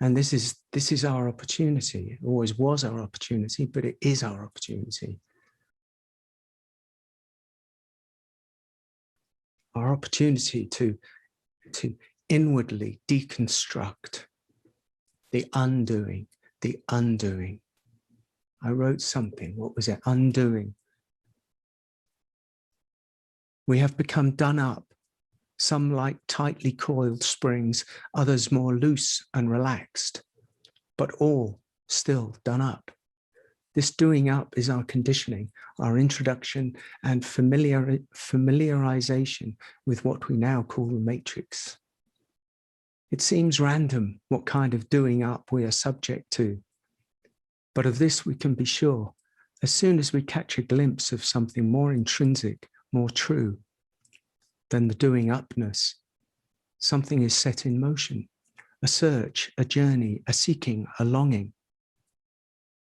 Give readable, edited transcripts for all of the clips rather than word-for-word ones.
And this is our opportunity. It always was our opportunity, but it is our opportunity. Our opportunity to inwardly deconstruct the undoing, the undoing. I wrote something, what was it? Undoing. We have become done up, some like tightly coiled springs, others more loose and relaxed, but all still done up. This doing up is our conditioning, our introduction and familiarization with what we now call the matrix. It seems random what kind of doing up we are subject to, but of this we can be sure. As soon as we catch a glimpse of something more intrinsic, more true than the doing upness, something is set in motion, a search, a journey, a seeking, a longing,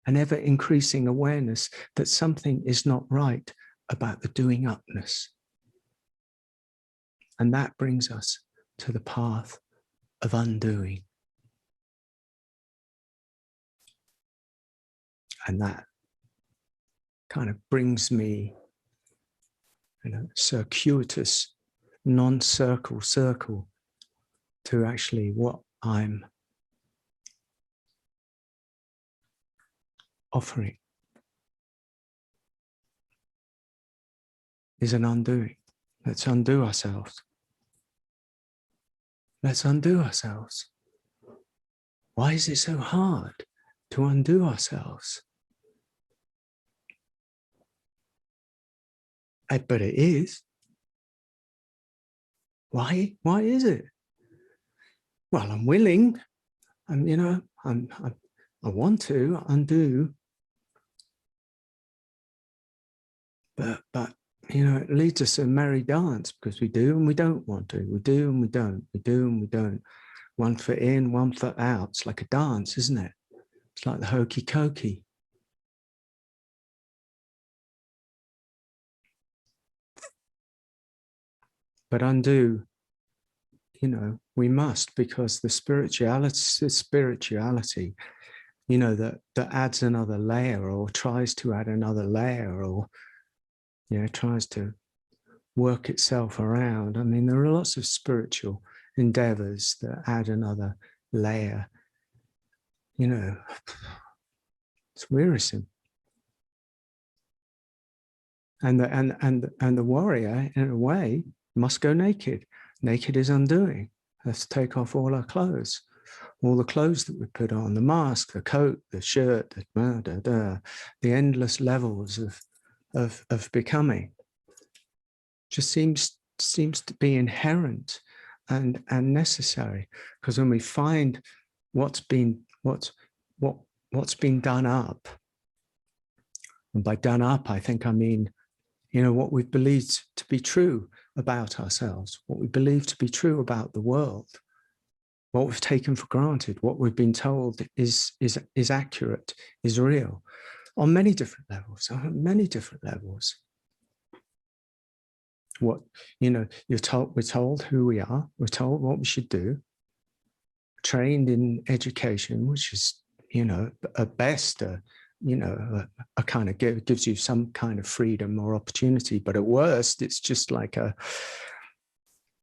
an ever increasing awareness that something is not right about the doing upness. And that brings us to the path of undoing. And that kind of brings me in a circuitous, non-circle circle to actually what I'm offering is an undoing. Let's undo ourselves. Let's undo ourselves. Why is it so hard to undo ourselves? But it is. Why is it? Well, I'm willing, and I want to undo, but it leads us to a merry dance because we do and we don't want to. We do and we don't. We do and we don't. One foot in, one foot out. It's like a dance, isn't it? It's like the hokey cokey. But undo, we must, because the spirituality, that adds another layer or tries to add another layer or, tries to work itself around. I mean, there are lots of spiritual endeavors that add another layer. It's wearisome. And the warrior, in a way, must go naked. Naked is undoing. Let's take off all our clothes, all the clothes that we put on, the mask, the coat, the shirt, the endless levels of becoming. Just seems to be inherent and necessary, because when we find what's been done up, and by done up I think I mean what we've believed to be true about ourselves, what we believe to be true about the world, what we've taken for granted, what we've been told is accurate, is real, on many different levels, What, we're told who we are, we're told what we should do, trained in education, which is, at best, a kind of gives you some kind of freedom or opportunity, but at worst, it's just like a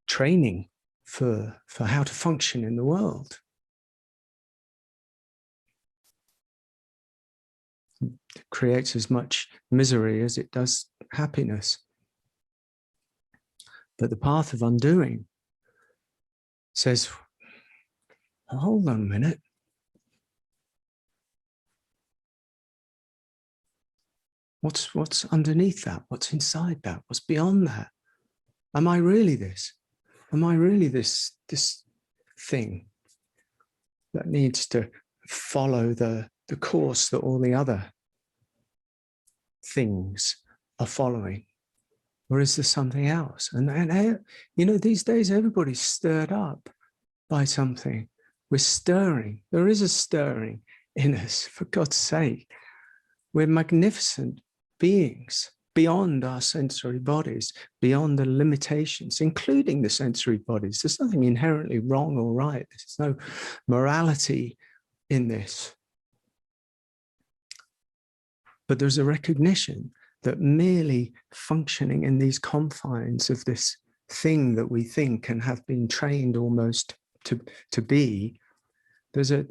training for how to function in the world. It creates as much misery as it does happiness. But the path of undoing says, well, hold on a minute. What's underneath that? What's inside that? What's beyond that? Am I really this? Am I really this thing that needs to follow the course that all the other things are following? Or is there something else? And these days everybody's stirred up by something. We're stirring. There is a stirring in us, for God's sake. We're magnificent beings beyond our sensory bodies, beyond the limitations, including the sensory bodies. There's nothing inherently wrong or right. There's no morality in this. But there's a recognition that merely functioning in these confines of this thing that we think and have been trained almost to be, there's a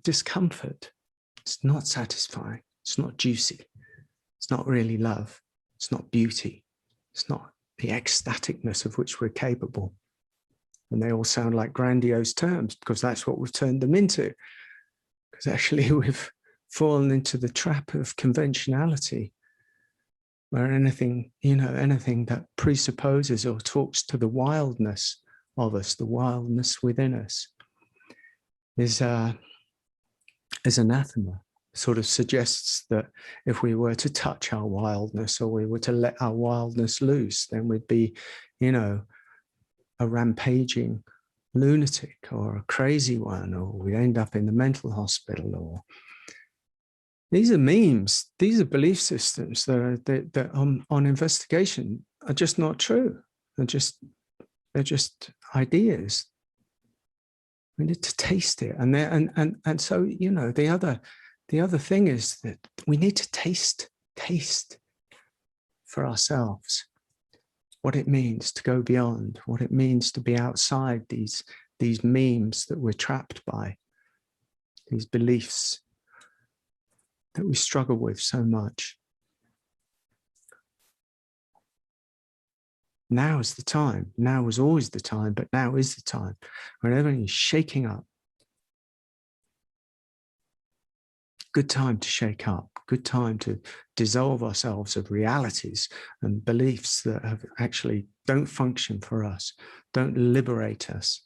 discomfort. It's not satisfying. It's not juicy. It's not really love. It's not beauty. It's not the ecstaticness of which we're capable. And they all sound like grandiose terms because that's what we've turned them into. Because actually we've fallen into the trap of conventionality, where anything, anything that presupposes or talks to the wildness of us, the wildness within us, is anathema. Sort of suggests that if we were to touch our wildness or we were to let our wildness loose, then we'd be, a rampaging lunatic or a crazy one, or we'd end up in the mental hospital. Or these are memes. These are belief systems that on investigation are just not true. They're just ideas. We need to taste it, and so the other thing is that we need to taste for ourselves what it means to go beyond, what it means to be outside these memes that we're trapped by, these beliefs that we struggle with so much. Now is the time. Now was always the time, but now is the time when everything is shaking up. Good time to shake up. Good time to dissolve ourselves of realities and beliefs that have actually don't function for us, don't liberate us,